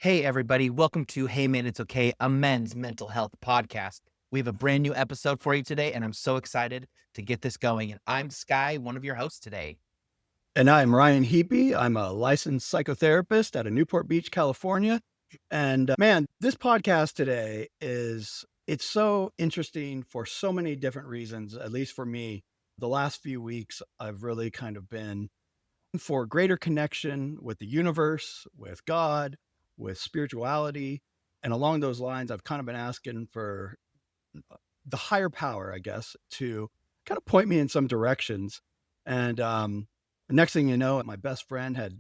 Hey, everybody. Welcome to Hey Man, It's Okay, a men's mental health podcast. We have a brand new episode for you today, and I'm so excited to get this going. And I'm Sky, one of your hosts today. And I'm Ryan Heapy. I'm a licensed psychotherapist out of Newport Beach, California. And man, this podcast today it's so interesting for so many different reasons, at least for me. The last few weeks, I've really kind of been for greater connection with the universe, with God, with spirituality. And along those lines, I've kind of been asking for the higher power, I guess, to kind of point me in some directions. And next thing you know, my best friend had,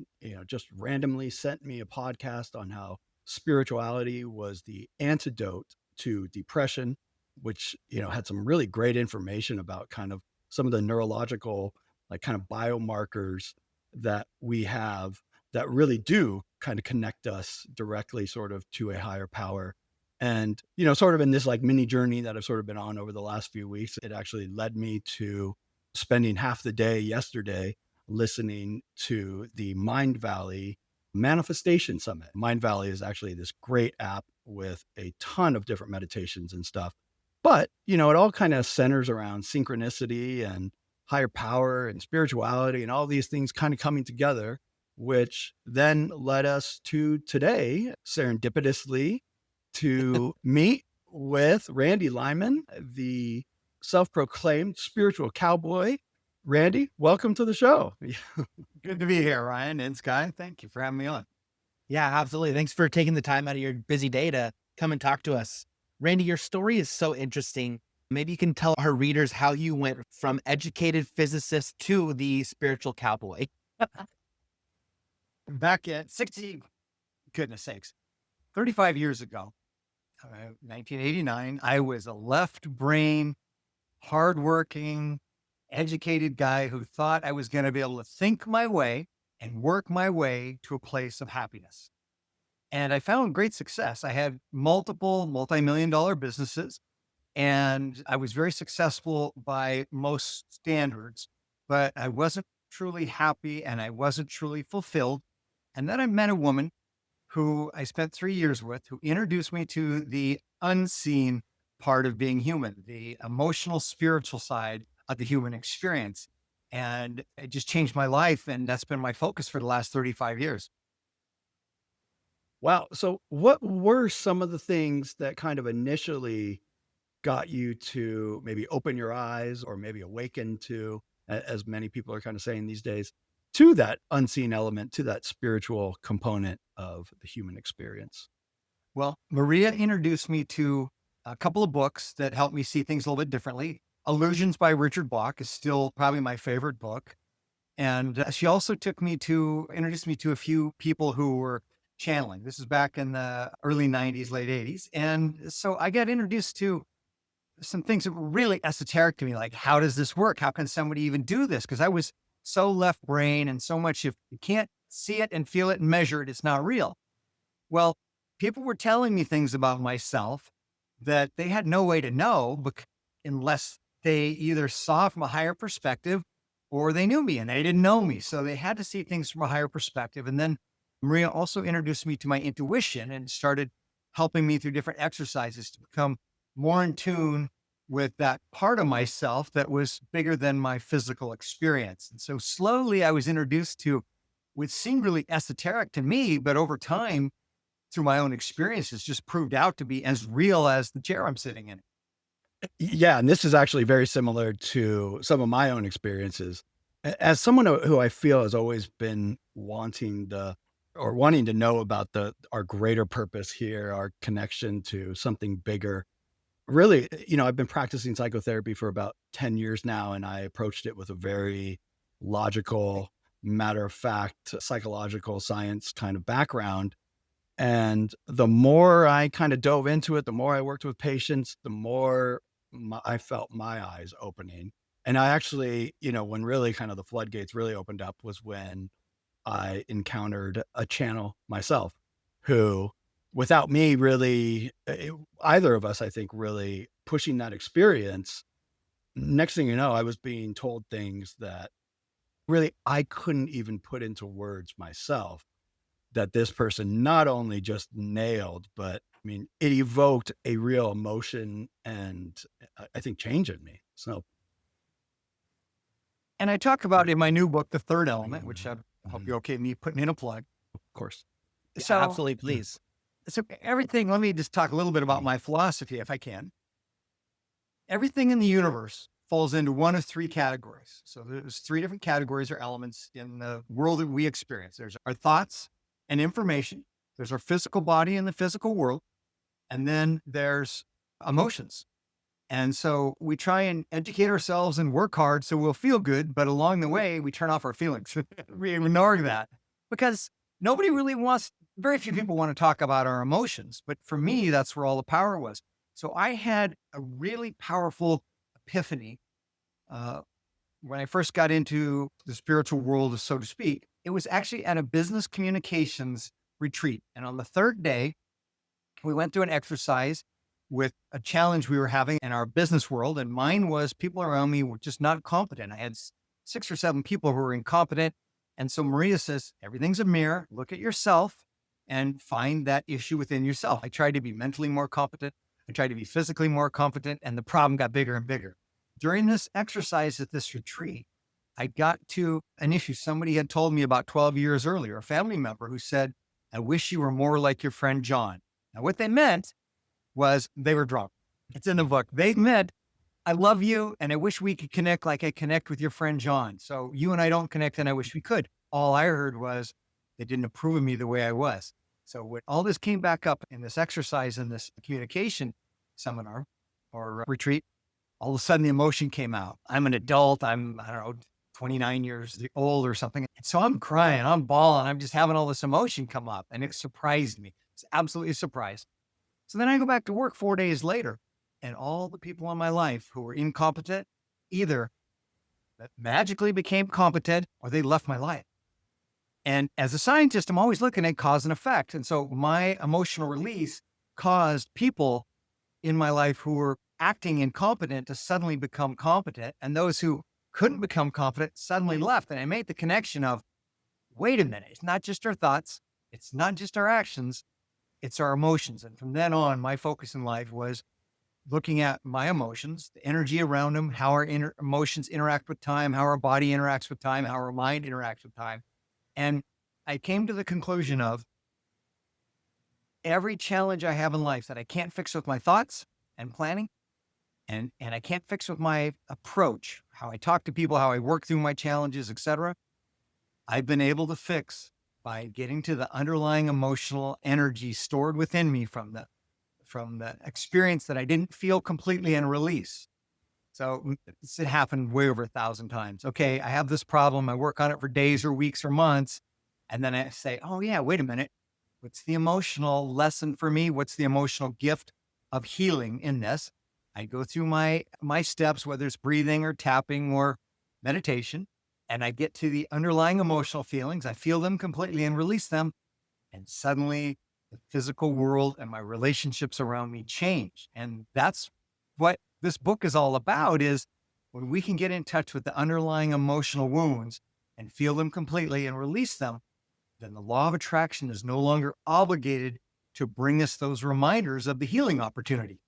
just randomly sent me a podcast on how spirituality was the antidote to depression, which, had some really great information about kind of some of the neurological, like kind of biomarkers that we have that really do kind of connect us directly sort of to a higher power. And, sort of in this like mini journey that I've sort of been on over the last few weeks, it actually led me to spending half the day yesterday listening to the Mind Valley Manifestation Summit. Mind Valley is actually this great app with a ton of different meditations and stuff. But, it all kind of centers around synchronicity and higher power and spirituality and all these things kind of coming together, which then led us to today, serendipitously, to meet with Randy Lyman, the self-proclaimed spiritual cowboy. Randy, welcome to the show. Good to be here, Ryan and Sky. Thank you for having me on. Yeah, absolutely. Thanks for taking the time out of your busy day to come and talk to us. Randy, your story is so interesting. Maybe you can tell our readers how you went from educated physicist to the spiritual cowboy. Back at 60, goodness sakes, 35 years ago, 1989, I was a left brain, hardworking, educated guy who thought I was going to be able to think my way and work my way to a place of happiness. And I found great success. I had multiple multi-million dollar businesses, and I was very successful by most standards, but I wasn't truly happy and I wasn't truly fulfilled. And then I met a woman who I spent 3 years with, who introduced me to the unseen part of being human, the emotional, spiritual side of the human experience. And it just changed my life. And that's been my focus for the last 35 years. Wow. So what were some of the things that kind of initially got you to maybe open your eyes or maybe awaken to, as many people are kind of saying these days, to that unseen element, to that spiritual component of the human experience? Well, Maria introduced me to a couple of books that helped me see things a little bit differently. Illusions by Richard Bach is still probably my favorite book. And she also introduced me to a few people who were channeling. This is back in the early 90s, late 80s. And so I got introduced to some things that were really esoteric to me, like, how does this work? How can somebody even do this? Because I was so left brain and so much, if you can't see it and feel it and measure it, it's not real. Well, people were telling me things about myself that they had no way to know unless they either saw from a higher perspective or they knew me and they didn't know me. So they had to see things from a higher perspective. And then Maria also introduced me to my intuition and started helping me through different exercises to become more in tune with that part of myself that was bigger than my physical experience. And so slowly I was introduced to what seemed really esoteric to me, but over time, through my own experiences, just proved out to be as real as the chair I'm sitting in. Yeah, and this is actually very similar to some of my own experiences. As someone who I feel has always been wanting to know about our greater purpose here, our connection to something bigger. Really, I've been practicing psychotherapy for about 10 years now, and I approached it with a very logical, matter of fact, psychological science kind of background. And the more I kind of dove into it, the more I worked with patients, the more I felt my eyes opening. And I actually, when really kind of the floodgates really opened up was when I encountered a channel myself who, without me really, either of us, I think, really pushing that experience, next thing you know, I was being told things that really I couldn't even put into words myself. that this person not only just nailed, but I mean, it evoked a real emotion and I think change in me. So, And I talk about in my new book, The Third Element, which I hope you're okay with me putting in a plug. of course. Yeah, So, absolutely, please. so everything, let me just talk a little bit about my philosophy, if I can. Everything in the universe falls into one of three categories. So there's three different categories or elements in the world that we experience. There's our thoughts and information. There's our physical body and the physical world. And then there's emotions. And so we try and educate ourselves and work hard so we'll feel good. But along the way, we turn off our feelings. We ignore that because nobody really wants, very few people want to talk about our emotions. But for me, that's where all the power was. So I had a really powerful epiphany when I first got into the spiritual world, so to speak. It was actually at a business communications retreat. And on the third day, we went through an exercise with a challenge we were having in our business world. And mine was people around me were just not competent. I had 6 or 7 people who were incompetent. And so Maria says, everything's a mirror. Look at yourself and find that issue within yourself. I tried to be mentally more competent. I tried to be physically more competent. And the problem got bigger and bigger. During this exercise at this retreat, I got to an issue somebody had told me about 12 years earlier, a family member who said, I wish you were more like your friend John. Now, what they meant was they were drunk. It's in the book. They meant, I love you and I wish we could connect like I connect with your friend John. So you and I don't connect and I wish we could. All I heard was they didn't approve of me the way I was. So when all this came back up in this exercise in this communication seminar or retreat, all of a sudden the emotion came out. I'm an adult. I don't know, 29 years old or something. And so I'm crying, I'm bawling. I'm just having all this emotion come up and it surprised me. It's absolutely a surprise. So then I go back to work 4 days later and all the people in my life who were incompetent either magically became competent or they left my life. And as a scientist, I'm always looking at cause and effect. And so my emotional release caused people in my life who were acting incompetent to suddenly become competent. And those who couldn't become competent suddenly left. And I made the connection of, wait a minute, it's not just our thoughts. It's not just our actions. It's our emotions. And from then on, my focus in life was looking at my emotions, the energy around them, how our emotions interact with time, how our body interacts with time, how our mind interacts with time. And I came to the conclusion of every challenge I have in life that I can't fix with my thoughts and planning, and I can't fix with my approach, how I talk to people, how I work through my challenges, etc., I've been able to fix by getting to the underlying emotional energy stored within me from the experience that I didn't feel completely and release. So it happened way over 1,000 times. Okay, I have this problem. I work on it for days or weeks or months. And then I say, oh yeah, wait a minute. What's the emotional lesson for me? What's the emotional gift of healing in this? I go through my steps, whether it's breathing or tapping or meditation, and I get to the underlying emotional feelings. I feel them completely and release them. And suddenly the physical world and my relationships around me change. And that's what this book is all about, is when we can get in touch with the underlying emotional wounds and feel them completely and release them, then the law of attraction is no longer obligated to bring us those reminders of the healing opportunity.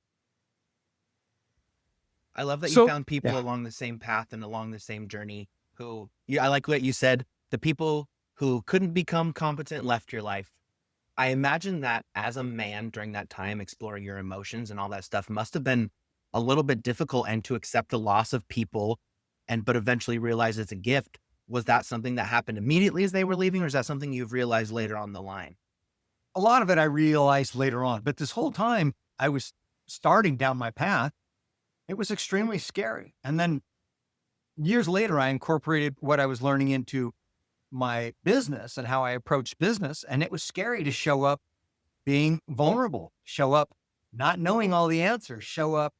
I love that So- you found people yeah. along the same path and along the same journey who, I like what you said, the people who couldn't become competent left your life. I imagine that as a man during that time, exploring your emotions and all that stuff must have been a little bit difficult, and to accept the loss of people but eventually realize it's a gift. Was that something that happened immediately as they were leaving, or is that something you've realized later on the line? A lot of it I realized later on, but this whole time I was starting down my path, it was extremely scary. And then years later, I incorporated what I was learning into my business and how I approached business. And it was scary to show up being vulnerable, show up not knowing all the answers, show up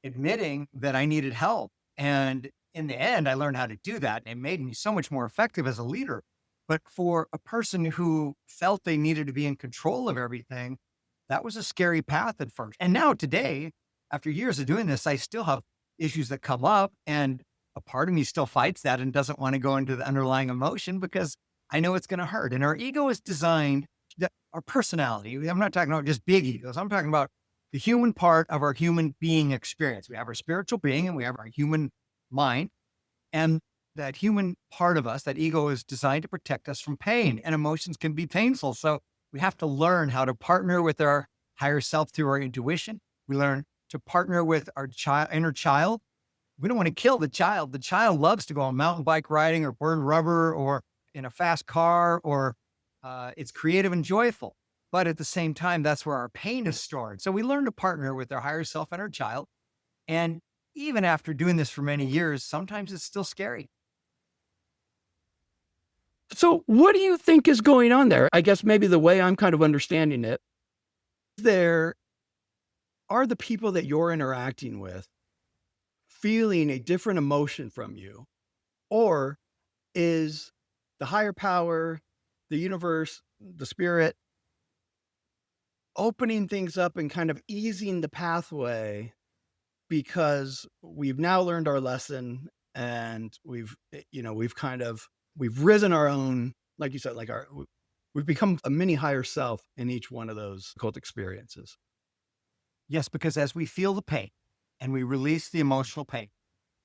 admitting that I needed help. And in the end, I learned how to do that. And it made me so much more effective as a leader. But for a person who felt they needed to be in control of everything, that was a scary path at first. And now today, after years of doing this, I still have issues that come up, and a part of me still fights that and doesn't want to go into the underlying emotion because I know it's going to hurt. And our ego is designed our personality. I'm not talking about just big egos. I'm talking about the human part of our human being experience. We have our spiritual being and we have our human mind. And that human part of us, that ego, is designed to protect us from pain, and emotions can be painful. So we have to learn how to partner with our higher self through our intuition. We learn to partner with our inner child. We don't want to kill the child. The child loves to go on mountain bike riding or burn rubber or in a fast car, or it's creative and joyful. But at the same time, that's where our pain is stored. So we learn to partner with our higher self and our child. And even after doing this for many years, sometimes it's still scary. So what do you think is going on there? I guess maybe the way I'm kind of understanding it, there are the people that you're interacting with feeling a different emotion from you, or is the higher power, the universe, the spirit opening things up and kind of easing the pathway because we've now learned our lesson and we've risen our own, like you said, we've become a mini higher self in each one of those cult experiences. Yes, because as we feel the pain and we release the emotional pain,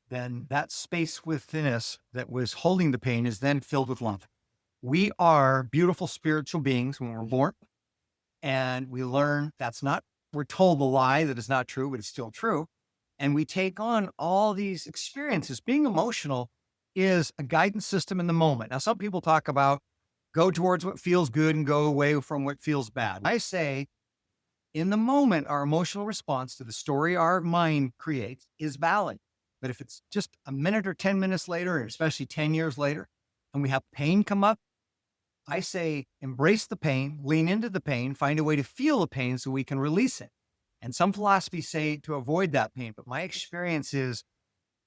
then that space within us that was holding the pain is then filled with love. We are beautiful spiritual beings when we're born, and we learn we're told the lie that is not true, but it's still true. And we take on all these experiences. Being emotional is a guidance system in the moment. Now, some people talk about go towards what feels good and go away from what feels bad. I say, in the moment, our emotional response to the story our mind creates is valid. But if it's just a minute or 10 minutes later, and especially 10 years later, and we have pain come up, I say, embrace the pain, lean into the pain, find a way to feel the pain so we can release it. And some philosophies say to avoid that pain. But my experience is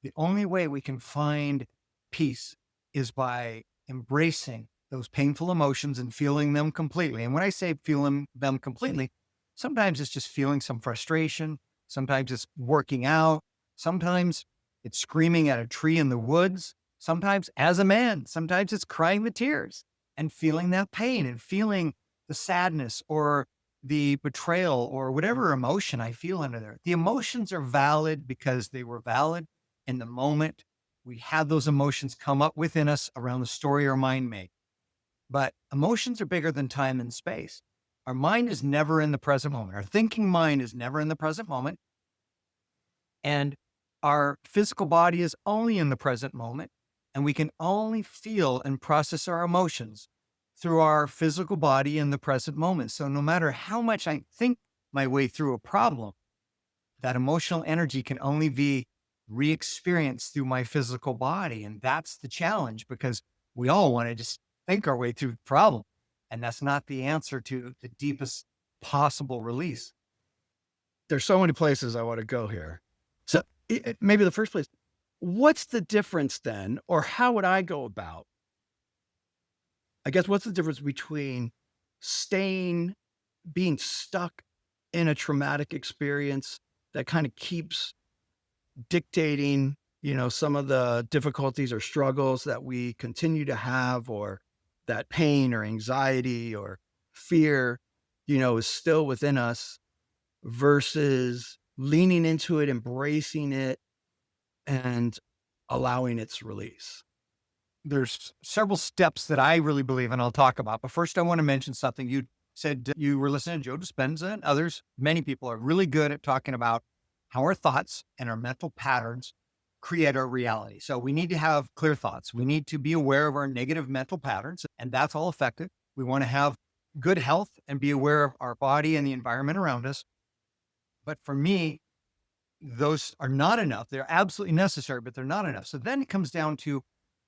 the only way we can find peace is by embracing those painful emotions and feeling them completely. And when I say feeling them completely, sometimes it's just feeling some frustration. Sometimes it's working out. Sometimes it's screaming at a tree in the woods. Sometimes as a man, sometimes it's crying the tears and feeling that pain and feeling the sadness or the betrayal or whatever emotion I feel under there. The emotions are valid because they were valid in the moment we had those emotions come up within us around the story our mind made. But emotions are bigger than time and space. Our mind is never in the present moment. Our thinking mind is never in the present moment. And our physical body is only in the present moment. And we can only feel and process our emotions through our physical body in the present moment. So no matter how much I think my way through a problem, that emotional energy can only be re-experienced through my physical body. And that's the challenge, because we all want to just think our way through the problem. And that's not the answer to the deepest possible release. There's so many places I want to go here. So maybe the first place, what's the difference then, or how would I go about, I guess, what's the difference between being stuck in a traumatic experience that kind of keeps dictating, some of the difficulties or struggles that we continue to have, or that pain or anxiety or fear, is still within us, versus leaning into it, embracing it, and allowing its release? There's several steps that I really believe in, I'll talk about. But first, I want to mention something. You said you were listening to Joe Dispenza and others. Many people are really good at talking about how our thoughts and our mental patterns create our reality. So we need to have clear thoughts. We need to be aware of our negative mental patterns, and that's all effective. We want to have good health and be aware of our body and the environment around us. But for me, those are not enough. They're absolutely necessary, but they're not enough. So then it comes down to,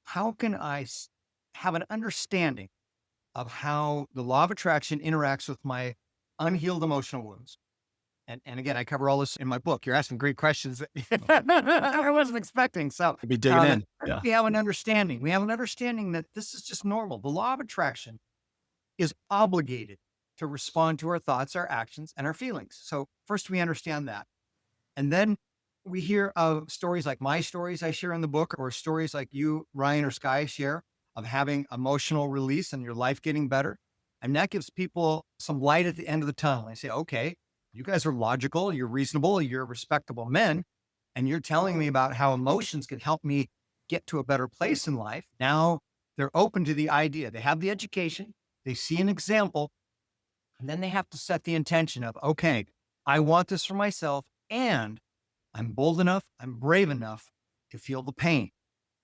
how can I have an understanding of how the law of attraction interacts with my unhealed emotional wounds? And again, I cover all this in my book. You're asking great questions that I wasn't expecting. So Be digging in. Yeah. we have an understanding. We have an understanding that this is just normal. The law of attraction is obligated to respond to our thoughts, our actions, and our feelings. So first we understand that. And then we hear of stories like my stories I share in the book, or stories like you, Ryan, or Sky share, of having emotional release and your life getting better. And that gives people some light at the end of the tunnel. I say, okay, you guys are logical, you're reasonable, you're respectable men, and you're telling me about how emotions can help me get to a better place in life. Now they're open to the idea. They have the education, they see an example, and then they have to set the intention of, okay, I want this for myself, and I'm bold enough, I'm brave enough to feel the pain.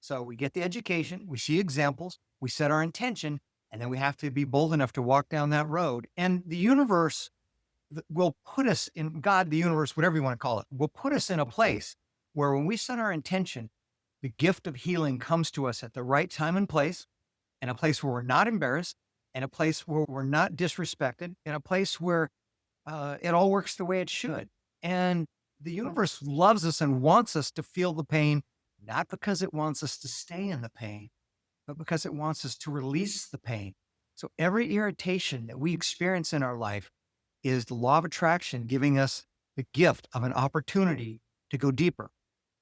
So we get the education, we see examples, we set our intention, and then we have to be bold enough to walk down that road. And the universe will put us in, God, the universe, whatever you want to call it, will put us in a place where when we set our intention, the gift of healing comes to us at the right time and place, in a place where we're not embarrassed, in a place where we're not disrespected, in a place where it all works the way it should. And the universe loves us and wants us to feel the pain, not because it wants us to stay in the pain, but because it wants us to release the pain. So every irritation that we experience in our life is the law of attraction giving us the gift of an opportunity to go deeper.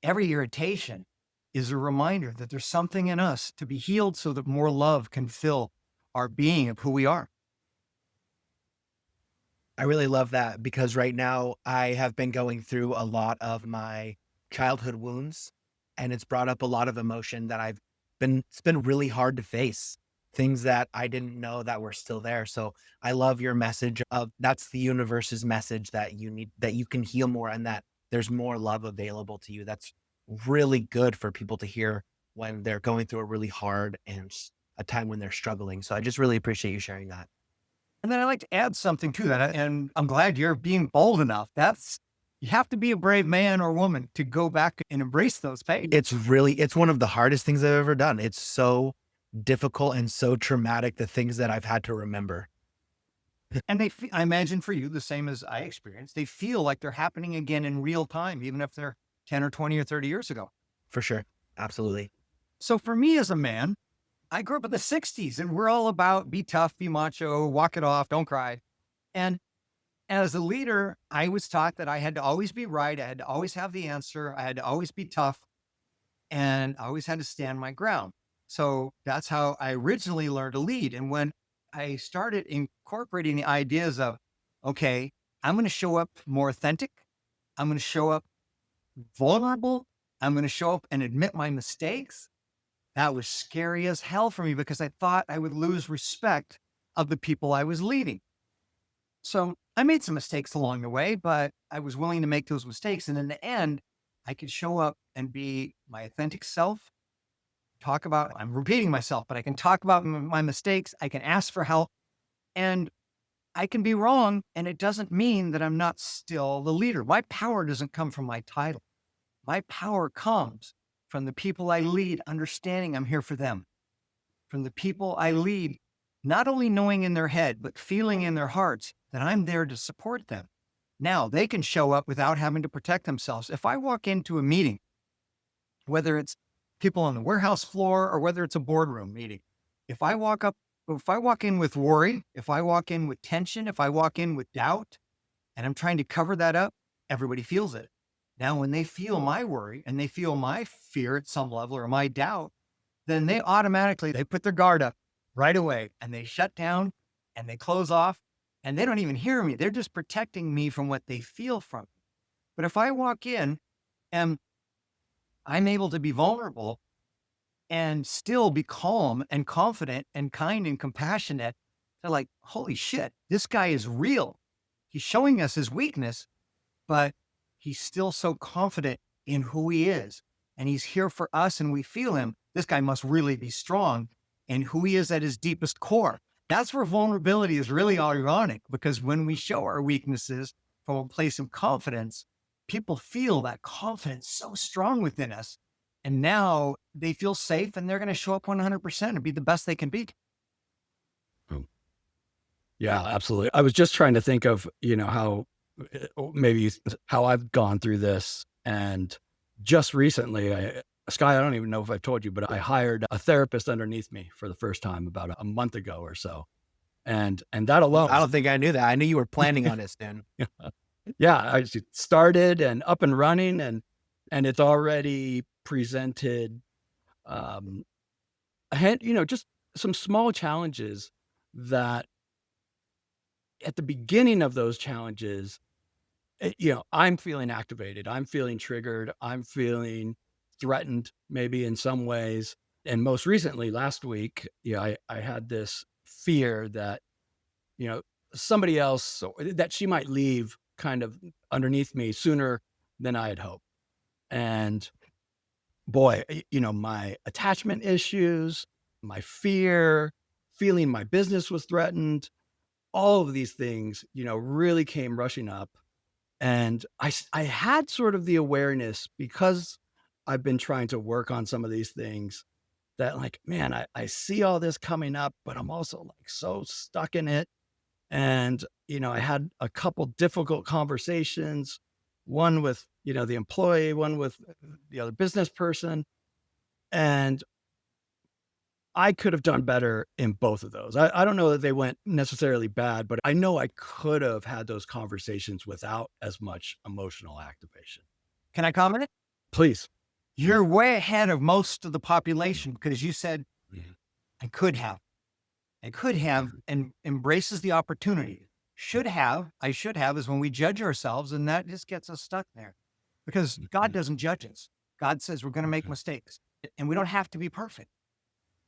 Every irritation is a reminder that there's something in us to be healed so that more love can fill our being of who we are. I really love that because right now I have been going through a lot of my childhood wounds, and it's brought up a lot of emotion that it's been really hard to face, things that I didn't know that were still there. So I love your message of that's the universe's message that you need, that you can heal more and that there's more love available to you. That's really good for people to hear when they're going through a really hard and a time when they're struggling. So I just really appreciate you sharing that. And then I like to add something to that. And I'm glad you're being bold enough. You have to be a brave man or woman to go back and embrace those pains. It's one of the hardest things I've ever done. It's so difficult and so traumatic, the things that I've had to remember. And I imagine for you, the same as I experienced, they feel like they're happening again in real time, even if they're 10 or 20 or 30 years ago. For sure. Absolutely. So for me as a man, I grew up in the 60s and we're all about be tough, be macho, walk it off, don't cry. And as a leader, I was taught that I had to always be right. I had to always have the answer. I had to always be tough, and I always had to stand my ground. So that's how I originally learned to lead. And when I started incorporating the ideas of, okay, I'm going to show up more authentic. I'm going to show up vulnerable. I'm going to show up and admit my mistakes. That was scary as hell for me because I thought I would lose respect of the people I was leading. So I made some mistakes along the way, but I was willing to make those mistakes. And in the end, I could show up and be my authentic self, I'm repeating myself, but I can talk about my mistakes. I can ask for help, and I can be wrong. And it doesn't mean that I'm not still the leader. My power doesn't come from my title. My power comes from the people I lead, understanding I'm here for them. From the people I lead, not only knowing in their head, but feeling in their hearts that I'm there to support them. Now they can show up without having to protect themselves. If I walk into a meeting, whether it's people on the warehouse floor or whether it's a boardroom meeting, if I walk in with worry, if I walk in with tension, if I walk in with doubt, and I'm trying to cover that up, everybody feels it. Now, when they feel my worry and they feel my fear at some level or my doubt, then they put their guard up right away and they shut down and they close off and they don't even hear me. They're just protecting me from what they feel from me. But if I walk in and I'm able to be vulnerable and still be calm and confident and kind and compassionate, they're like, holy shit, this guy is real. He's showing us his weakness, but he's still so confident in who he is. And he's here for us and we feel him. This guy must really be strong and who he is at his deepest core. That's where vulnerability is really ironic, because when we show our weaknesses from a place of confidence, people feel that confidence so strong within us. And now they feel safe and they're going to show up 100% and be the best they can be. Yeah, absolutely. I was just trying to think of, how I've gone through this. And just recently, Sky, I don't even know if I've told you, but I hired a therapist underneath me for the first time about a month ago or so. And that alone. I don't think I knew that. I knew you were planning on it, Stan. Yeah, I started and up and running, and it's already presented, just some small challenges that at the beginning of those challenges, I'm feeling activated. I'm feeling triggered. I'm feeling threatened, maybe in some ways. And most recently, last week, I had this fear that, you know, somebody else, that she might leave kind of underneath me sooner than I had hoped. And boy, my attachment issues, my fear, feeling my business was threatened, all of these things, really came rushing up. And I had sort of the awareness, because I've been trying to work on some of these things, that like, man, I see all this coming up, but I'm also like so stuck in it. And, I had a couple difficult conversations, one with, the employee, one with the other business person. And I could have done better in both of those. I don't know that they went necessarily bad, but I know I could have had those conversations without as much emotional activation. Can I comment? Please. You're way ahead of most of the population, because you said, I could have. And embraces the opportunity. I should have is when we judge ourselves, and that just gets us stuck there, because God doesn't judge us. God says we're going to make mistakes, and we don't have to be perfect.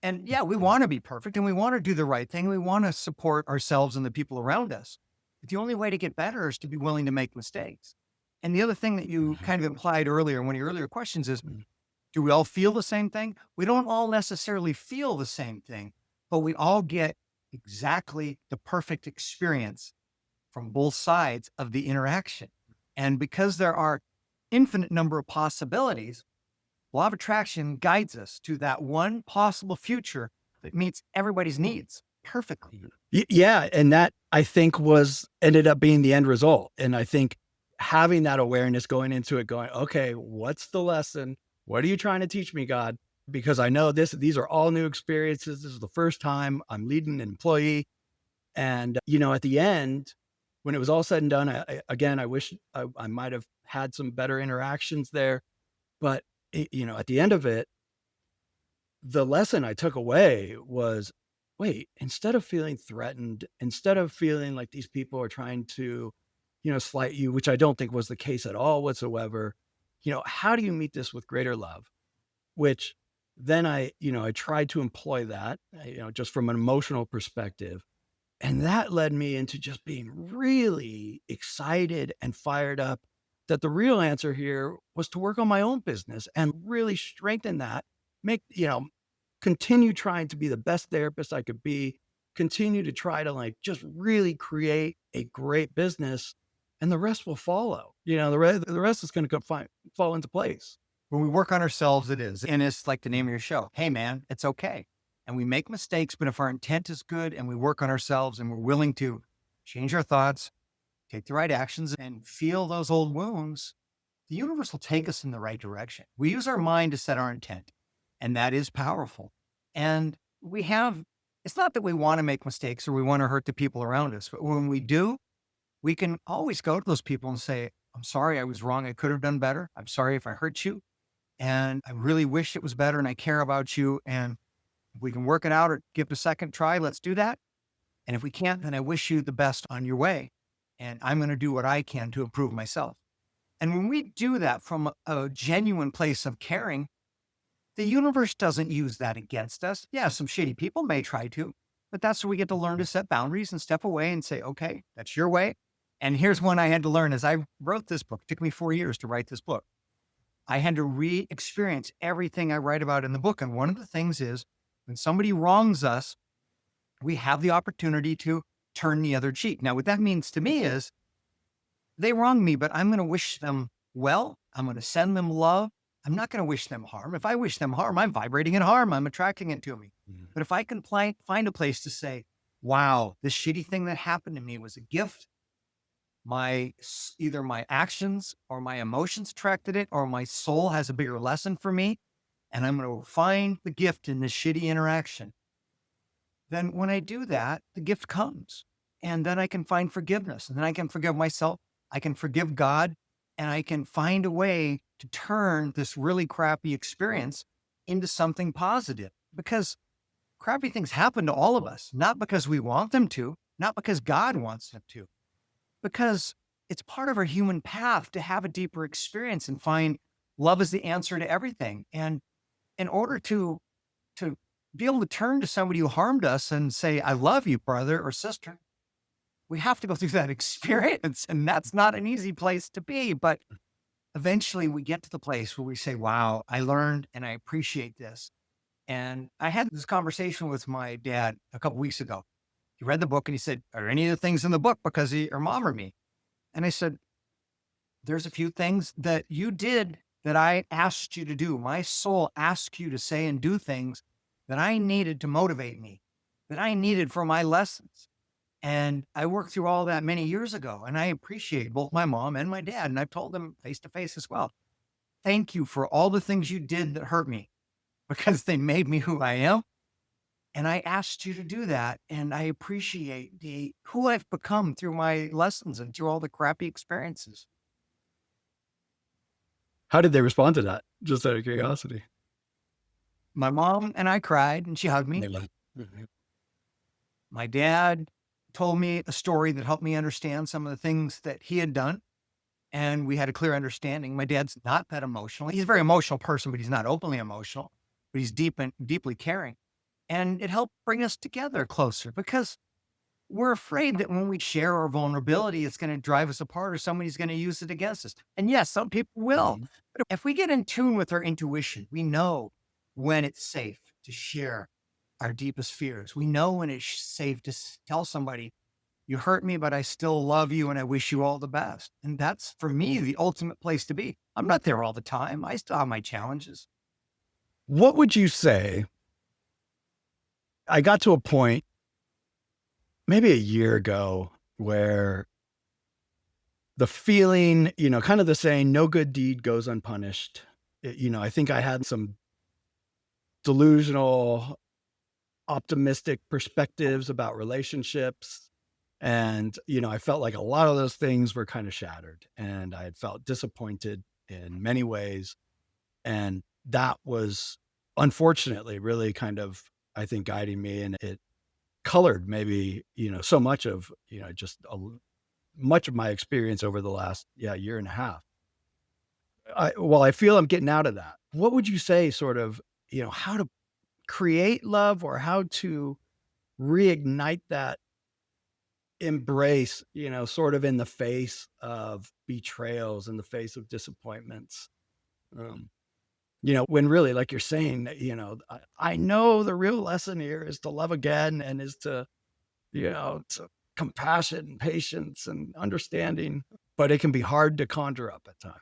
And yeah, we want to be perfect, and we want to do the right thing. We want to support ourselves and the people around us. But the only way to get better is to be willing to make mistakes. And the other thing that you kind of implied earlier in one of your earlier questions is, do we all feel the same thing? We don't all necessarily feel the same thing, but we all get exactly the perfect experience from both sides of the interaction. And because there are infinite number of possibilities, law of attraction guides us to that one possible future that meets everybody's needs perfectly. Yeah. And that, I think, ended up being the end result. And I think having that awareness going into it, going, okay, what's the lesson? What are you trying to teach me, God? Because I know these are all new experiences. This is the first time I'm leading an employee. And, at the end, when it was all said and done, I wish I might have had some better interactions there. But, at the end of it, the lesson I took away was, wait, instead of feeling threatened, instead of feeling like these people are trying to, slight you, which I don't think was the case at all whatsoever, how do you meet this with greater love? Which then I tried to employ that, just from an emotional perspective. And that led me into just being really excited and fired up that the real answer here was to work on my own business and really strengthen that, continue trying to be the best therapist I could be, continue to try to like just really create a great business, and the rest will follow. The rest is going to fall into place. When we work on ourselves, it is. And it's like the name of your show. Hey, man, it's okay. And we make mistakes, but if our intent is good and we work on ourselves and we're willing to change our thoughts, take the right actions, and feel those old wounds, the universe will take us in the right direction. We use our mind to set our intent, and that is powerful. And it's not that we want to make mistakes or we want to hurt the people around us, but when we do, we can always go to those people and say, I'm sorry, I was wrong. I could have done better. I'm sorry if I hurt you. And I really wish it was better, and I care about you. And if we can work it out or give it a second try, let's do that. And if we can't, then I wish you the best on your way. And I'm going to do what I can to improve myself. And when we do that from a genuine place of caring, the universe doesn't use that against us. Yeah, some shitty people may try to, but that's where we get to learn to set boundaries and step away and say, okay, that's your way. And here's one I had to learn as I wrote this book. It took me 4 years to write this book. I had to re-experience everything I write about in the book. And one of the things is, when somebody wrongs us, we have the opportunity to turn the other cheek. Now, what that means to me is, they wronged me, but I'm going to wish them well. I'm going to send them love. I'm not going to wish them harm. If I wish them harm, I'm vibrating in harm. I'm attracting it to me. But if I can find a place to say, wow, this shitty thing that happened to me was a gift. Either my actions or my emotions attracted it, or my soul has a bigger lesson for me, and I'm going to find the gift in this shitty interaction. Then when I do that, the gift comes, and then I can find forgiveness, and then I can forgive myself. I can forgive God, and I can find a way to turn this really crappy experience into something positive, because crappy things happen to all of us, not because we want them to, not because God wants them to, because it's part of our human path to have a deeper experience and find love is the answer to everything. And in order to be able to turn to somebody who harmed us and say, I love you, brother or sister, we have to go through that experience. And that's not an easy place to be. But eventually we get to the place where we say, wow, I learned and I appreciate this. And I had this conversation with my dad a couple weeks ago. He read the book and he said, are any of the things in the book because of your mom or me? And I said, there's a few things that you did that I asked you to do. My soul asked you to say and do things that I needed to motivate me, that I needed for my lessons. And I worked through all that many years ago. And I appreciate both my mom and my dad. And I've told them face to face as well. Thank you for all the things you did that hurt me because they made me who I am. And I asked you to do that. And I appreciate who I've become through my lessons and through all the crappy experiences. How did they respond to that? Just out of curiosity. My mom and I cried and she hugged me. My dad told me a story that helped me understand some of the things that he had done. And we had a clear understanding. My dad's not that emotional. He's a very emotional person, but he's not openly emotional, but he's deeply caring. And it helped bring us together closer because we're afraid that when we share our vulnerability, it's going to drive us apart or somebody's going to use it against us. And yes, some people will. But if we get in tune with our intuition, we know when it's safe to share our deepest fears. We know when it's safe to tell somebody, you hurt me, but I still love you and I wish you all the best. And that's, for me, the ultimate place to be. I'm not there all the time. I still have my challenges. What would you say? I got to a point maybe a year ago where the feeling, kind of the saying, no good deed goes unpunished. I think I had some delusional, optimistic perspectives about relationships. And, I felt like a lot of those things were kind of shattered and I had felt disappointed in many ways. And that was unfortunately really kind of, I think, guiding me, and it colored maybe, so much of, much of my experience over the last year and a half. I feel I'm getting out of that. What would you say sort of, how to create love or how to reignite that embrace, sort of in the face of betrayals, in the face of disappointments? When really, like you're saying, I know the real lesson here is to love again and is to compassion and patience and understanding, but it can be hard to conjure up at times.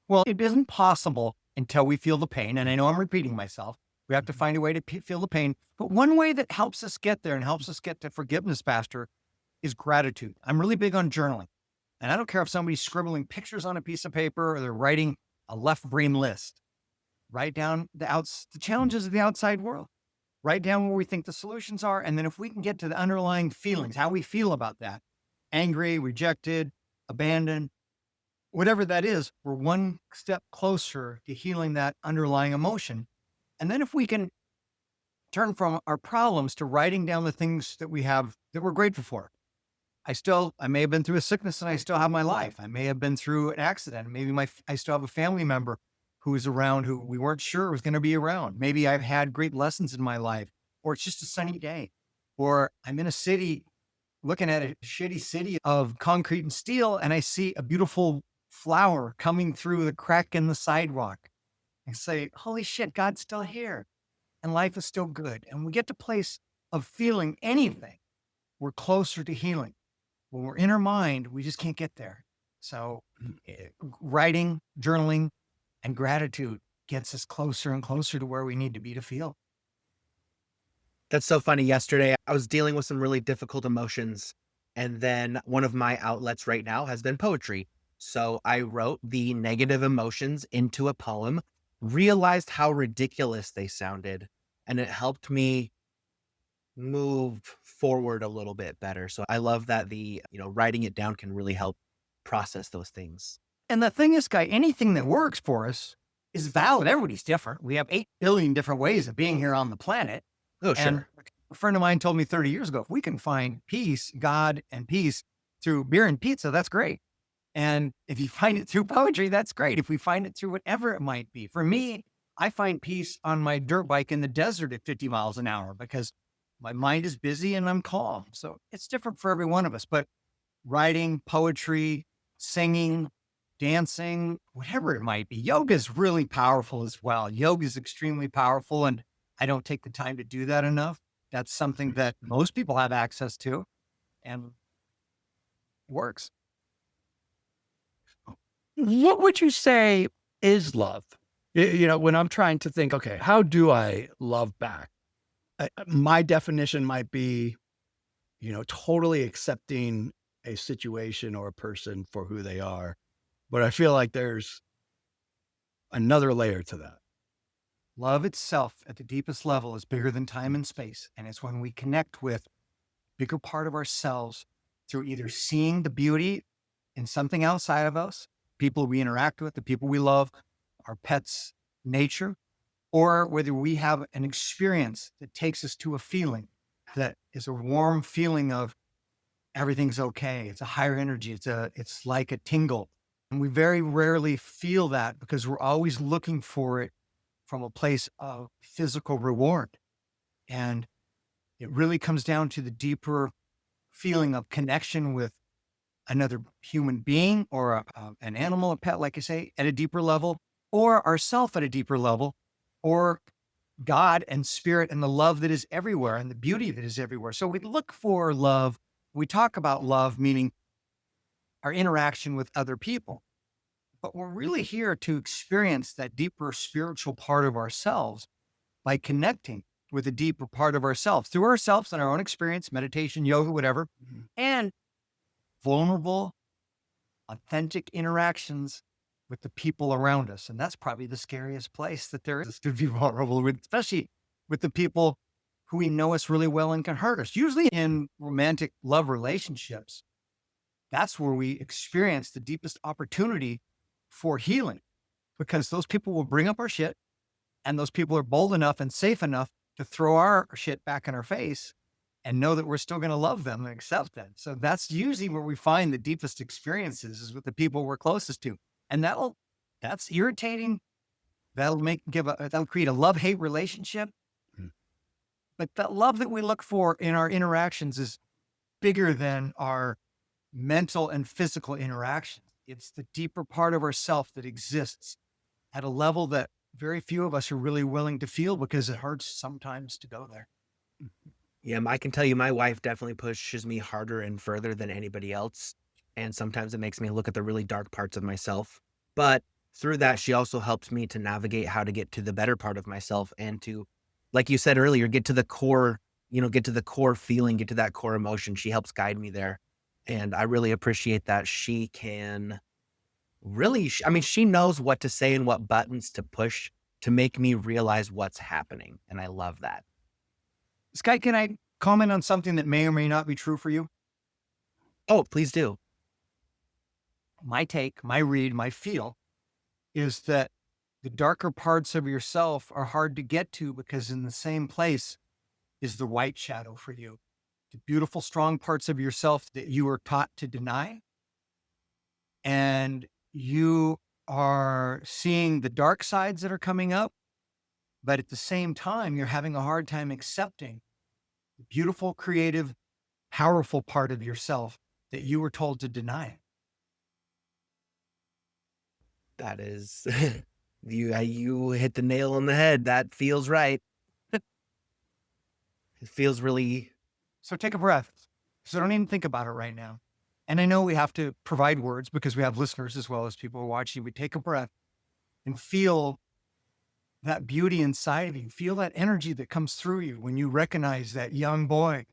Well, it isn't possible until we feel the pain. And I know I'm repeating myself. We have to find a way to feel the pain. But one way that helps us get there and helps us get to forgiveness faster is gratitude. I'm really big on journaling. And I don't care if somebody's scribbling pictures on a piece of paper or they're writing a left brain list. Write down the challenges of the outside world. Write down where we think the solutions are. And then if we can get to the underlying feelings, how we feel about that, angry, rejected, abandoned, whatever that is, we're one step closer to healing that underlying emotion. And then if we can turn from our problems to writing down the things that we have that we're grateful for. I may have been through a sickness and I still have my life. I may have been through an accident. Maybe I still have a family member who is around who we weren't sure was going to be around. Maybe I've had great lessons in my life, or it's just a sunny day, or I'm in a city looking at a shitty city of concrete and steel, and I see a beautiful flower coming through the crack in the sidewalk. I say, holy shit, God's still here and life is still good. And we get to a place of feeling anything, we're closer to healing. When we're in our mind, we just can't get there. So writing, journaling, and gratitude gets us closer and closer to where we need to be to feel. That's so funny. Yesterday, I was dealing with some really difficult emotions. And then one of my outlets right now has been poetry. So I wrote the negative emotions into a poem, realized how ridiculous they sounded, and it helped me move forward a little bit better. So I love that writing it down can really help process those things. And the thing is, Guy, anything that works for us is valid. Everybody's different. We have 8 billion different ways of being here on the planet. Oh, sure. And A friend of mine told me 30 years ago, if we can find peace, God and peace through beer and pizza, that's great. And if you find it through poetry, that's great. If we find it through whatever it might be. For me, I find peace on my dirt bike in the desert at 50 miles an hour because my mind is busy and I'm calm. So it's different for every one of us. But writing, poetry, singing, dancing, whatever it might be, yoga is really powerful as well. Yoga is extremely powerful, and I don't take the time to do that enough. That's something that most people have access to and works. What would you say is love? When I'm trying to think, okay, how do I love back? My definition might be, totally accepting a situation or a person for who they are. But I feel like there's another layer to that. Love itself at the deepest level is bigger than time and space. And it's when we connect with a bigger part of ourselves through either seeing the beauty in something outside of us, people we interact with, the people we love, our pets, nature, or whether we have an experience that takes us to a feeling that is a warm feeling of everything's okay. It's a higher energy. It's like a tingle. And we very rarely feel that because we're always looking for it from a place of physical reward. And it really comes down to the deeper feeling of connection with another human being or an animal, a pet, like I say, at a deeper level, or ourself at a deeper level, or God and spirit and the love that is everywhere and the beauty that is everywhere. So we look for love. We talk about love, meaning our interaction with other people. But we're really here to experience that deeper spiritual part of ourselves by connecting with a deeper part of ourselves through ourselves and our own experience, meditation, yoga, whatever, and vulnerable, authentic interactions with the people around us. And that's probably the scariest place that there is to be vulnerable with, especially with the people who we know us really well and can hurt us. Usually in romantic love relationships, that's where we experience the deepest opportunity for healing, because those people will bring up our shit, and those people are bold enough and safe enough to throw our shit back in our face and know that we're still going to love them and accept them. So that's usually where we find the deepest experiences, is with the people we're closest to. And that's irritating. That'll create a love-hate relationship. But that love that we look for in our interactions is bigger than our mental and physical interactions. It's the deeper part of ourself that exists at a level that very few of us are really willing to feel, because it hurts sometimes to go there. Yeah, I can tell you my wife definitely pushes me harder and further than anybody else. And sometimes it makes me look at the really dark parts of myself. But through that, she also helps me to navigate how to get to the better part of myself and to, like you said earlier, get to the core, get to the core feeling, get to that core emotion. She helps guide me there. And I really appreciate that she can really, she knows what to say and what buttons to push to make me realize what's happening. And I love that. Sky, can I comment on something that may or may not be true for you? Oh, please do. My take, my read, my feel is that the darker parts of yourself are hard to get to, because in the same place is the white shadow for you. The beautiful, strong parts of yourself that you were taught to deny. And you are seeing the dark sides that are coming up, but at the same time, you're having a hard time accepting the beautiful, creative, powerful part of yourself that you were told to deny. That is, you hit the nail on the head. That feels right. It feels really. So take a breath. So don't even think about it right now. And I know we have to provide words because we have listeners as well as people watching. We take a breath and feel that beauty inside of you. Feel that energy that comes through you when you recognize that young boy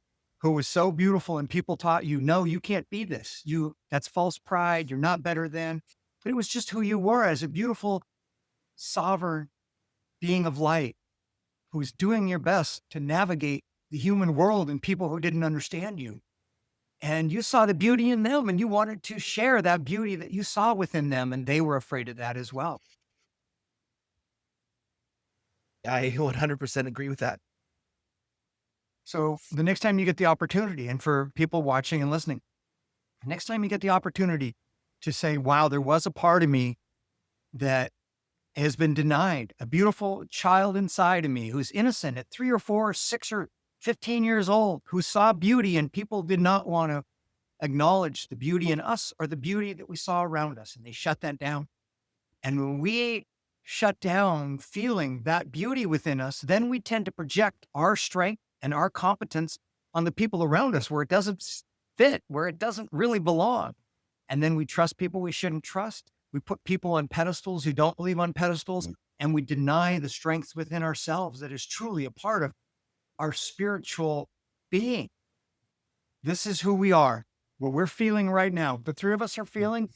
who was so beautiful and people taught you, no, you can't be this. That's false pride. You're not better than. But it was just who you were as a beautiful, sovereign being of light who was doing your best to navigate the human world and people who didn't understand you. And you saw the beauty in them, and you wanted to share that beauty that you saw within them, and they were afraid of that as well. I 100% agree with that. So the next time you get the opportunity, and for people watching and listening, next time you get the opportunity to say, wow, there was a part of me that has been denied, a beautiful child inside of me who's innocent at 3 or 4 or 6 or 15 years old, who saw beauty and people did not want to acknowledge the beauty in us or the beauty that we saw around us. And they shut that down. And when we shut down feeling that beauty within us, then we tend to project our strength and our competence on the people around us where it doesn't fit, where it doesn't really belong. And then we trust people we shouldn't trust. We put people on pedestals who don't believe on pedestals, and we deny the strengths within ourselves that is truly a part of our spiritual being. This is who we are, what we're feeling right now. The three of us are feeling,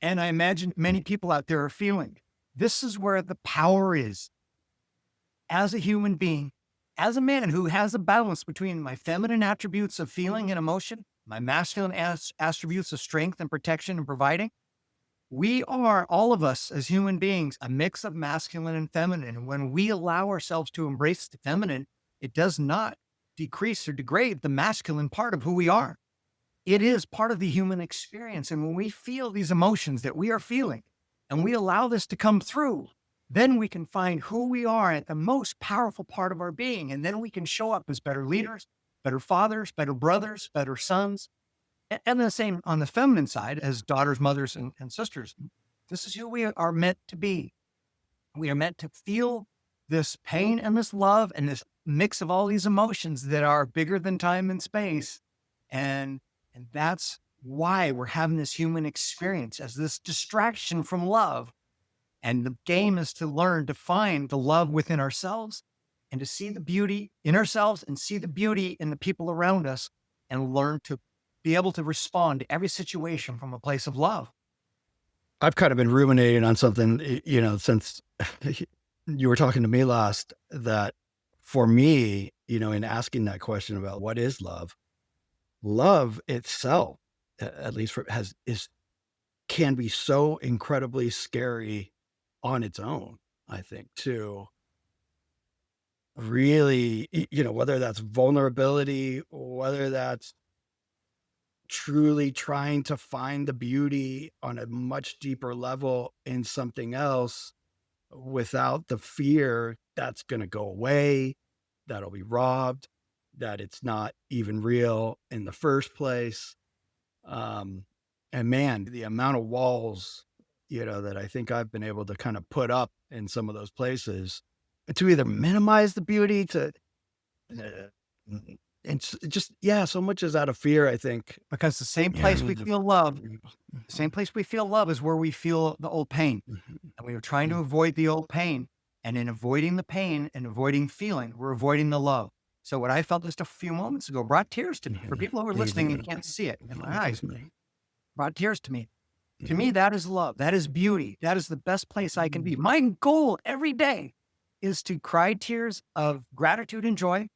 and I imagine many people out there are feeling. This is where the power is. As a human being, as a man who has a balance between my feminine attributes of feeling and emotion, my masculine attributes of strength and protection and providing, we are, all of us as human beings, a mix of masculine and feminine. And when we allow ourselves to embrace the feminine, it does not decrease or degrade the masculine part of who we are. It is part of the human experience. And when we feel these emotions that we are feeling, and we allow this to come through, then we can find who we are at the most powerful part of our being. And then we can show up as better leaders, better fathers, better brothers, better sons. And the same on the feminine side as daughters, mothers, and sisters. This is who we are meant to be. We are meant to feel this pain and this love and this mix of all these emotions that are bigger than time and space. And that's why we're having this human experience as this distraction from love. And the game is to learn to find the love within ourselves and to see the beauty in ourselves and see the beauty in the people around us and learn to be able to respond to every situation from a place of love. I've kind of been ruminating on something, since you were talking to me last, that for me, in asking that question about what is love, love itself, at least can be so incredibly scary on its own, I think, to really, whether that's vulnerability, whether that's truly trying to find the beauty on a much deeper level in something else without the fear that's going to go away, that'll be robbed, that it's not even real in the first place. And man, the amount of walls, that I think I've been able to kind of put up in some of those places to either minimize the beauty and just, so much is out of fear, I think. Because the same place we feel love, is where we feel the old pain. And we are trying to avoid the old pain. And in avoiding the pain and avoiding feeling, we're avoiding the love. So what I felt just a few moments ago brought tears to me. For people who are listening and can't see it in my eyes, brought tears to me. To me, that is love. That is beauty. That is the best place I can be. My goal every day is to cry tears of gratitude and joy,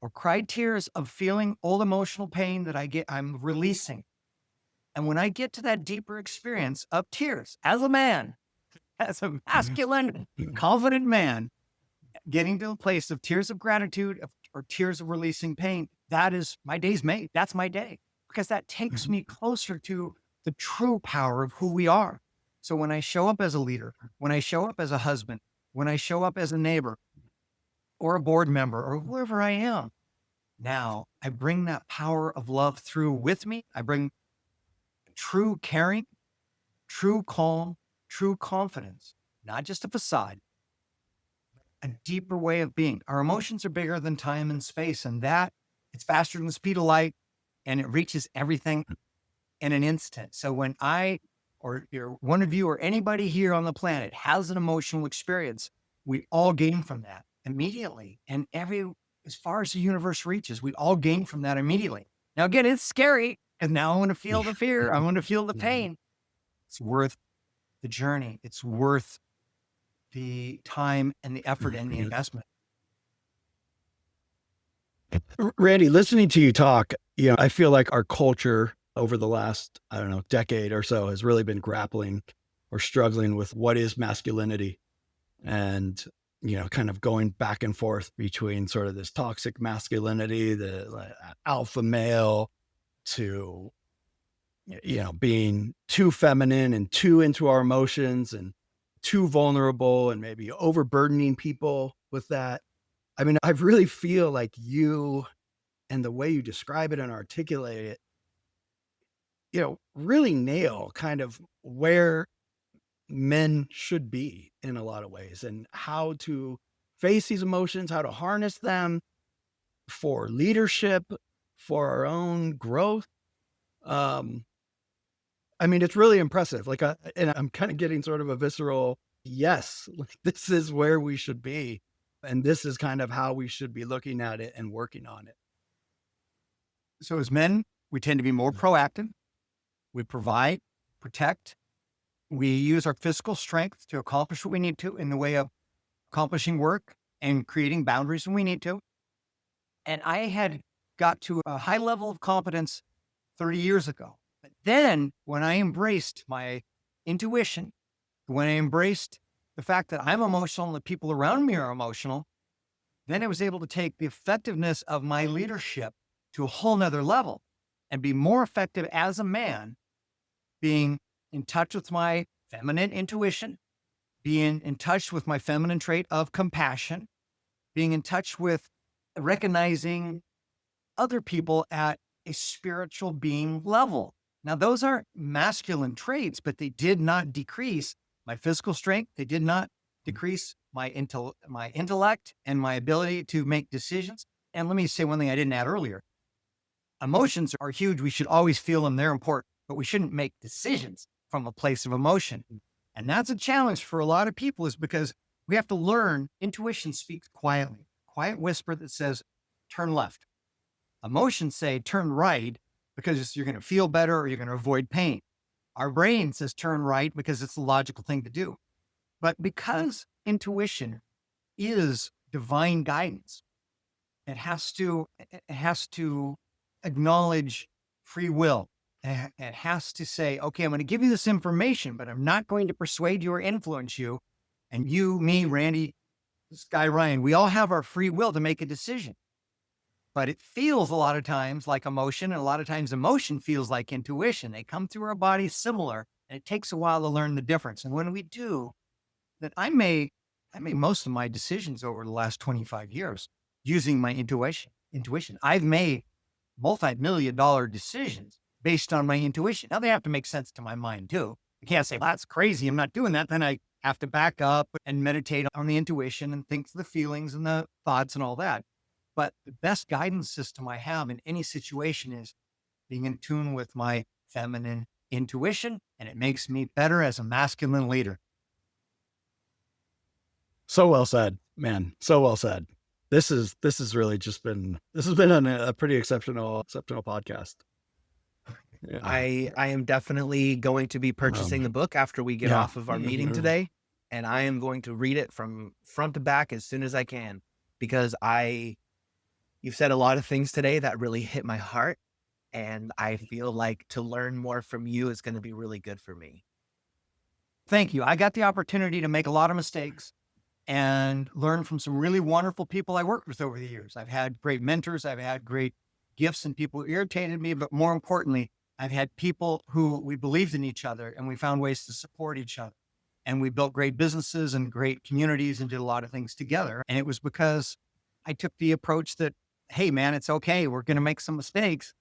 or cry tears of feeling old emotional pain that I'm releasing. And when I get to that deeper experience of tears as a man, as a masculine, confident man, getting to a place of tears of gratitude or tears of releasing pain, that is my day's made. That's my day, because that takes me closer to the true power of who we are. So when I show up as a leader, when I show up as a husband, when I show up as a neighbor or a board member or whoever I am, now I bring that power of love through with me. I bring true caring, true calm, true confidence, not just a facade, a deeper way of being. Our emotions are bigger than time and space, and that it's faster than the speed of light, and it reaches everything in an instant. So when I, or one of you or anybody here on the planet has an emotional experience, we all gain from that immediately. And as far as the universe reaches, we all gain from that immediately. Now, again, it's scary, because now I want to feel the fear. I want to feel the pain. It's worth the journey. It's worth the time and the effort and the investment. Randy, listening to you talk, I feel like our culture over the last, decade or so has really been grappling or struggling with what is masculinity. And, kind of going back and forth between sort of this toxic masculinity, the alpha male, to, being too feminine and too into our emotions and too vulnerable and maybe overburdening people with that. I mean, I really feel like you and the way you describe it and articulate it, really nail kind of where men should be in a lot of ways, and how to face these emotions, how to harness them for leadership, for our own growth. Um, I mean, it's really impressive. Like, and I'm kind of getting sort of a visceral yes, like this is where we should be. And this is kind of how we should be looking at it and working on it. So as men, we tend to be more proactive. We provide, protect. We use our physical strength to accomplish what we need to in the way of accomplishing work and creating boundaries when we need to. And I had got to a high level of competence 30 years ago. But then when I embraced my intuition, when I embraced the fact that I'm emotional and the people around me are emotional, then I was able to take the effectiveness of my leadership to a whole nother level and be more effective as a man, being in touch with my feminine intuition, being in touch with my feminine trait of compassion, being in touch with recognizing other people at a spiritual being level. Now, those are masculine traits, but they did not decrease my physical strength. They did not decrease my intellect and my ability to make decisions. And let me say one thing I didn't add earlier. Emotions are huge. We should always feel them. They're important, but we shouldn't make decisions from a place of emotion. And that's a challenge for a lot of people, is because we have to learn. Intuition speaks quietly, quiet whisper that says, turn left. Emotions say, turn right, because you're going to feel better or you're going to avoid pain. Our brain says, turn right, because it's the logical thing to do. But because intuition is divine guidance, it has to acknowledge free will. It has to say, okay, I'm going to give you this information, but I'm not going to persuade you or influence you. And you, me, Randy, Sky, Ryan, we all have our free will to make a decision. But it feels a lot of times like emotion, and a lot of times emotion feels like intuition. They come through our bodies similar, and it takes a while to learn the difference. And when we do, that I made most of my decisions over the last 25 years using my intuition. I've made multi-million-dollar decisions based on my intuition. Now they have to make sense to my mind too. I can't say, well, that's crazy, I'm not doing that. Then I have to back up and meditate on the intuition and think the feelings and the thoughts and all that. But the best guidance system I have in any situation is being in tune with my feminine intuition, and it makes me better as a masculine leader. So well said, man. So well said. This has really just been, this has been a pretty exceptional podcast. Yeah. I am definitely going to be purchasing the book after we get off of our meeting today. And I am going to read it from front to back as soon as I can, because you've said a lot of things today that really hit my heart. And I feel like to learn more from you is going to be really good for me. Thank you. I got the opportunity to make a lot of mistakes and learn from some really wonderful people I worked with over the years. I've had great mentors. I've had great gifts and people who irritated me. But more importantly, I've had people who we believed in each other and we found ways to support each other. And we built great businesses and great communities and did a lot of things together. And it was because I took the approach that, hey, man, it's okay. We're going to make some mistakes.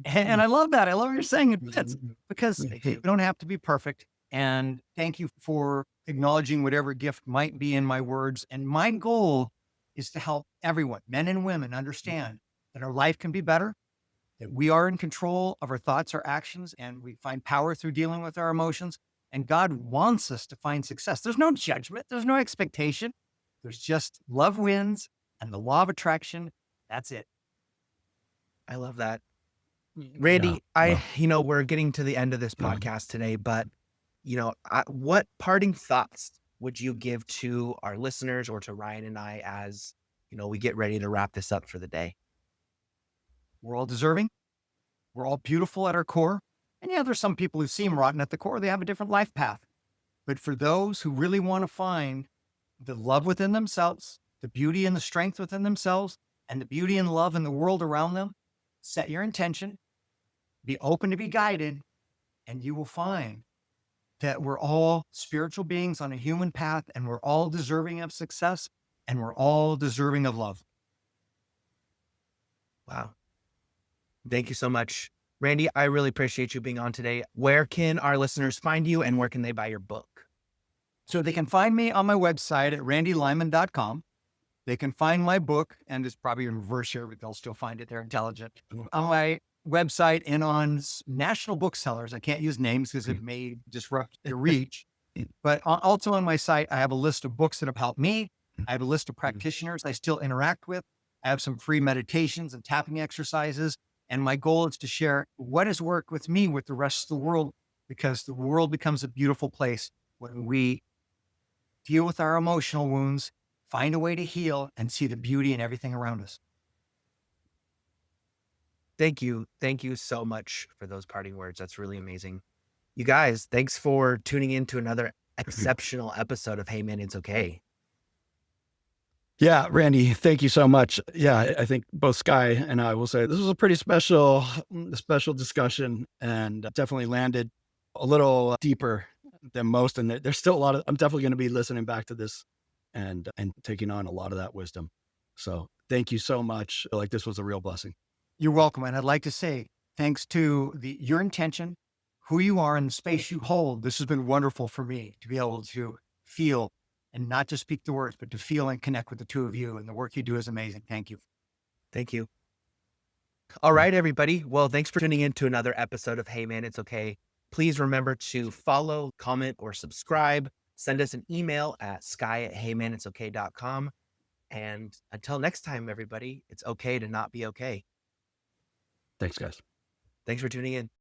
And I love that. I love what you're saying. It fits, because we don't have to be perfect. And thank you for acknowledging whatever gift might be in my words. And my goal is to help everyone, men and women, understand that our life can be better, that we are in control of our thoughts, our actions, and we find power through dealing with our emotions. And God wants us to find success. There's no judgment. There's no expectation. There's just love wins and the law of attraction. That's it. I love that. Randy, we're getting to the end of this podcast today, but what parting thoughts would you give to our listeners or to Ryan and I as, we get ready to wrap this up for the day? We're all deserving. We're all beautiful at our core. And yeah, there's some people who seem rotten at the core. They have a different life path. But for those who really want to find the love within themselves, the beauty and the strength within themselves, and the beauty and love in the world around them, set your intention, be open to be guided, and you will find that we're all spiritual beings on a human path, and we're all deserving of success, and we're all deserving of love. Wow. Thank you so much. Randy, I really appreciate you being on today. Where can our listeners find you and where can they buy your book? So they can find me on my website at randylyman.com. They can find my book, and it's probably in reverse here, but they'll still find it. They're intelligent. On my website and on national booksellers. I can't use names because it may disrupt their reach. But also on my site, I have a list of books that have helped me. I have a list of practitioners I still interact with. I have some free meditations and tapping exercises. And my goal is to share what has worked with me with the rest of the world, because the world becomes a beautiful place when we deal with our emotional wounds, find a way to heal, and see the beauty in everything around us. Thank you. Thank you so much for those parting words. That's really amazing. You guys, thanks for tuning in to another exceptional episode of Hey Man, It's Okay. Yeah, Randy, thank you so much. Yeah, I think both Sky and I will say this was a pretty special discussion, and definitely landed a little deeper than most. And there's still a lot of, I'm definitely going to be listening back to this and taking on a lot of that wisdom. So thank you so much. Like, this was a real blessing. You're welcome. And I'd like to say, thanks to your intention, who you are, and the space you hold, this has been wonderful for me to be able to feel and not just speak the words, but to feel and connect with the two of you. And the work you do is amazing. Thank you. Thank you. All right, everybody. Well, thanks for tuning in to another episode of Hey Man, It's Okay. Please remember to follow, comment, or subscribe. Send us an email at sky@heymanitsokay.com. And until next time, everybody, it's okay to not be okay. Thanks, guys. Thanks for tuning in.